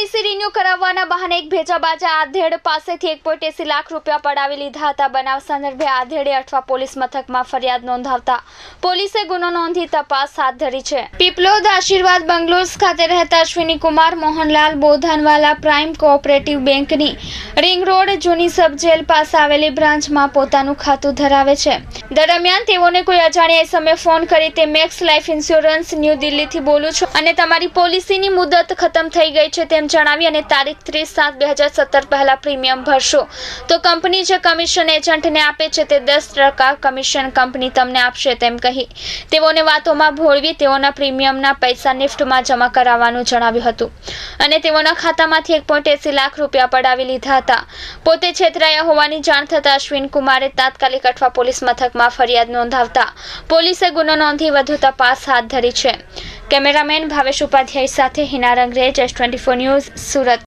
પોલીસે રિન્યુ કરાવવાના બહાને એક ભેજાબાજા આધેડ પાસેથી 1.80 લાખ રૂપિયા પડાવી લીધા હતા। બનાવ સંદર્ભે આધેડે અઠવા પોલીસ મથકમાં ફરિયાદ નોંધાવતા પોલીસે ગુનો નોંધી તપાસ હાથ ધરી છે। પીપલોદ આશીર્વાદ બંગલોઝ ખાતે રહેતા અશ્વિની કુમાર મોહનલાલ બોધાનવાલા પ્રાઇમ કોઓપરેટિવ બેંકની રિંગ રોડ જૂની સબ જેલ પાસે આવેલી બ્રાન્ચમાં પોતાનું ખાતું ધરાવે છે। દરમિયાન તેઓને કોઈ અજાણ્યા સમયે ફોન કરી તે મેક્સ લાઈફ ઇન્સ્યોરન્સ ન્યૂ દિલ્હીથી બોલું છું અને તમારી પોલિસીની મુદત ખતમ થઈ ગઈ છે તેમ જણાવી અને તારીખ 30/7/2017 પહેલા પ્રીમિયમ ભરશો તો કંપની જે કમિશન એજન્ટને આપે છે તે 10% કમિશન કંપની તમને આપશે તેમ કહી તેઓને વાતોમાં ભોળવી તેઓના પ્રીમિયમના પૈસા નિફ્ટમાં જમા કરાવવાનું જણાવ્યું હતું અને તેઓના ખાતામાંથી 1.80 લાખ રૂપિયા પડાવી લીધા હતા। પોતે છેતરાયા હોવાની જાણ થતાં અશ્વિન કુમારે તાત્કાલિક અઠવા પોલીસ મથકમાં ફરિયાદ નોંધાવતા પોલીસે ગુનો નોંધી વધુ તપાસ હાથ ધરી છે। કેમેરામેન ભાવેશ ઉપાધ્યાય સાથે હિના રંગરેજ S24 ન્યૂઝ સુરત।